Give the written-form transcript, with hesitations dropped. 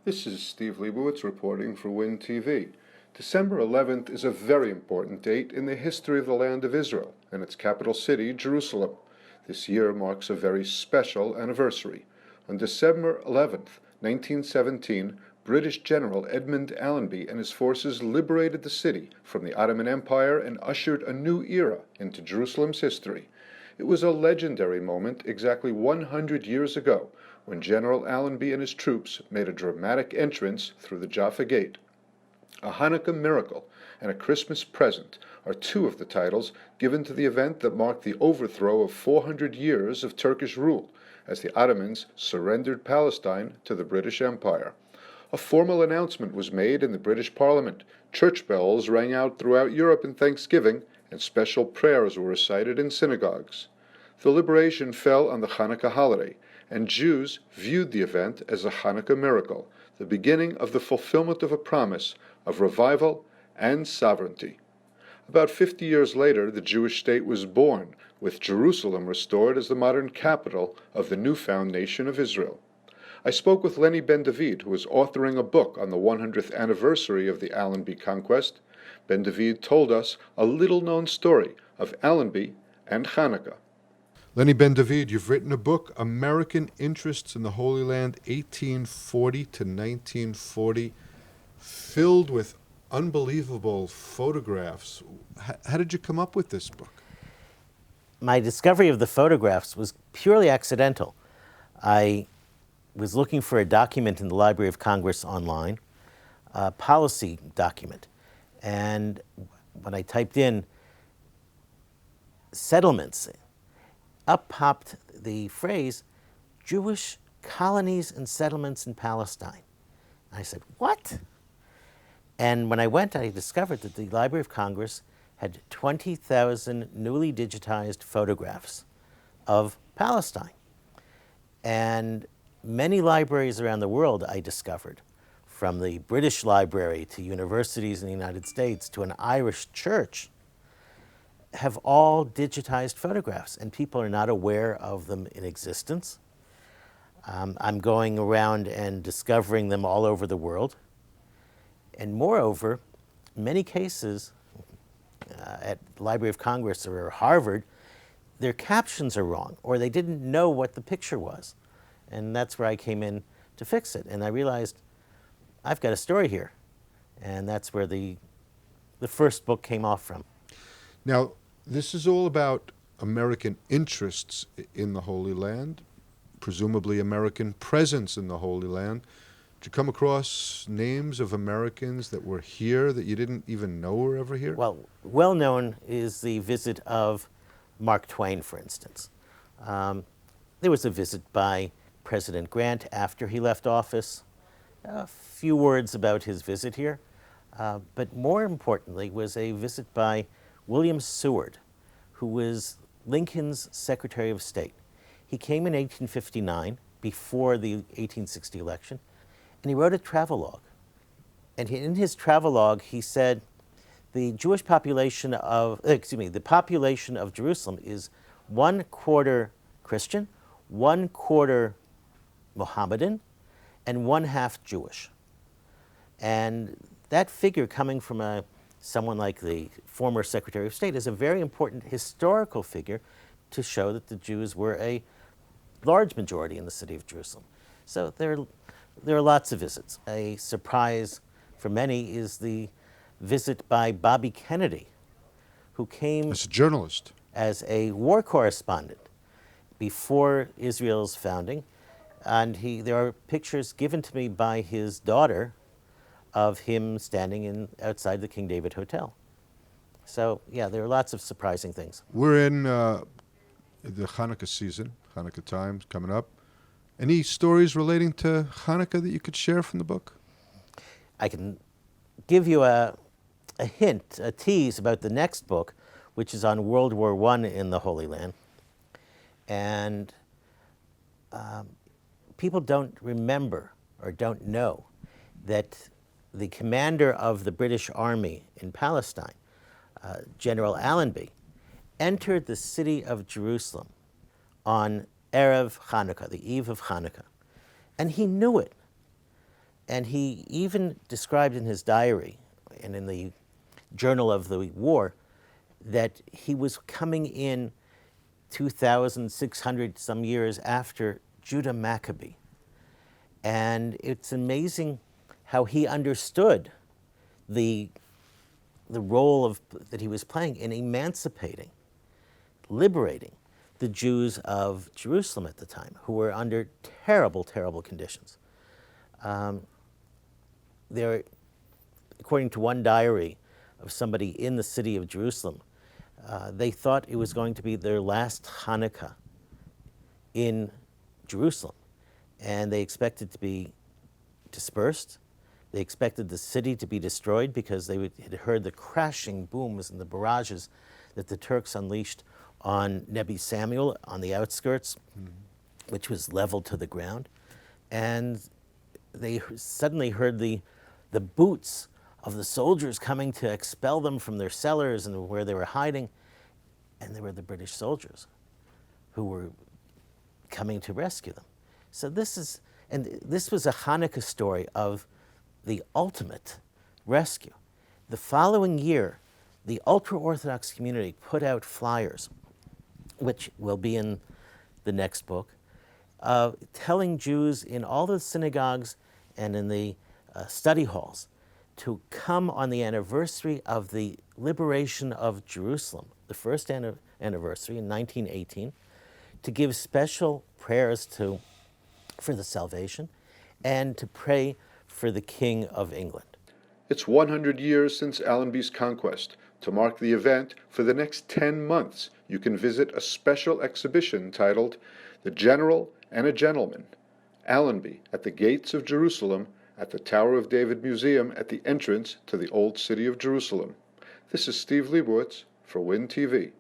This is Steve Leibowitz reporting for WIN TV. December 11th is a very important date in the history of the land of Israel and its capital city, Jerusalem. This year marks a very special anniversary. On December 11th, 1917, British General Edmund Allenby and his forces liberated the city from the Ottoman Empire and ushered a new era into Jerusalem's history. It was a legendary moment exactly 100 years ago when General Allenby and his troops made a dramatic entrance through the Jaffa Gate. A Hanukkah miracle and a Christmas present are two of the titles given to the event that marked the overthrow of 400 years of Turkish rule as the Ottomans surrendered Palestine to the British Empire. A formal announcement was made in the British Parliament, church bells rang out throughout Europe in Thanksgiving, and special prayers were recited in synagogues. The liberation fell on the Chanukah holiday, and Jews viewed the event as a Hanukkah miracle, the beginning of the fulfillment of a promise of revival and sovereignty. About 50 years later, the Jewish state was born, with Jerusalem restored as the modern capital of the newfound nation of Israel. I spoke with Lenny Ben-David, who is authoring a book on the 100th anniversary of the Allenby conquest. Ben-David told us a little-known story of Allenby and Chanukah. Lenny Ben-David, you've written a book, American Interests in the Holy Land, 1840 to 1940, filled with unbelievable photographs. How did you come up with this book? My discovery of the photographs was purely accidental. I was looking for a document in the Library of Congress online, a policy document. And when I typed in settlements, up popped the phrase, Jewish colonies and settlements in Palestine. And I said, what? And when I went, I discovered that the Library of Congress had 20,000 newly digitized photographs of Palestine. And many libraries around the world, I discovered, from the British Library to universities in the United States to an Irish church, have all digitized photographs, and people are not aware of them in existence. I'm going around and discovering them all over the world. And moreover, in many cases, at the Library of Congress or Harvard, their captions are wrong, or they didn't know what the picture was. And that's where I came in to fix it. And I realized, I've got a story here. And that's where the first book came off from. Now, this is all about American interests in the Holy Land, presumably American presence in the Holy Land. Did you come across names of Americans that were here that you didn't even know were ever here? Well known is the visit of Mark Twain, for instance. There was a visit by President Grant after he left office. A few words about his visit here. But more importantly was a visit by William Seward, who was Lincoln's Secretary of State. He came in 1859, before the 1860 election, and he wrote a travelogue. And in his travelogue, he said, the population of Jerusalem is 1/4 Christian, 1/4 Mohammedan, and 1/2 Jewish. And that figure, coming from someone like the former Secretary of State, is a very important historical figure to show that the Jews were a large majority in the city of Jerusalem. So there are lots of visits. A surprise for many is the visit by Bobby Kennedy, who came as a journalist, as a war correspondent before Israel's founding. And there are pictures given to me by his daughter of him standing outside the King David Hotel. So, yeah, there are lots of surprising things. We're in the Hanukkah season, Hanukkah time coming up. Any stories relating to Hanukkah that you could share from the book? I can give you a hint, a tease about the next book, which is on World War I in the Holy Land. And people don't remember or don't know that the commander of the British Army in Palestine, General Allenby, entered the city of Jerusalem on Erev Chanukah, the eve of Chanukah. And he knew it. And he even described in his diary and in the journal of the war that he was coming in 2,600 some years after Judah Maccabee. And it's amazing how he understood the role that he was playing in emancipating, liberating the Jews of Jerusalem at the time, who were under terrible, terrible conditions. According to one diary of somebody in the city of Jerusalem, they thought it was going to be their last Hanukkah in Jerusalem, and they expected to be dispersed. They expected the city to be destroyed because they had heard the crashing booms and the barrages that the Turks unleashed on Nebi Samuel on the outskirts, which was leveled to the ground. And they suddenly heard the boots of the soldiers coming to expel them from their cellars and where they were hiding. And they were the British soldiers who were coming to rescue them. So this was a Hanukkah story of the ultimate rescue. The following year, the ultra-Orthodox community put out flyers, which will be in the next book, telling Jews in all the synagogues and in the study halls to come on the anniversary of the liberation of Jerusalem, the first anniversary in 1918, to give special prayers for the salvation and to pray for the King of England. It's 100 years since Allenby's conquest. To mark the event, for the next 10 months, you can visit a special exhibition titled The General and a Gentleman, Allenby at the Gates of Jerusalem, at the Tower of David Museum at the entrance to the Old City of Jerusalem. This is Steve Leibowitz for WIN TV.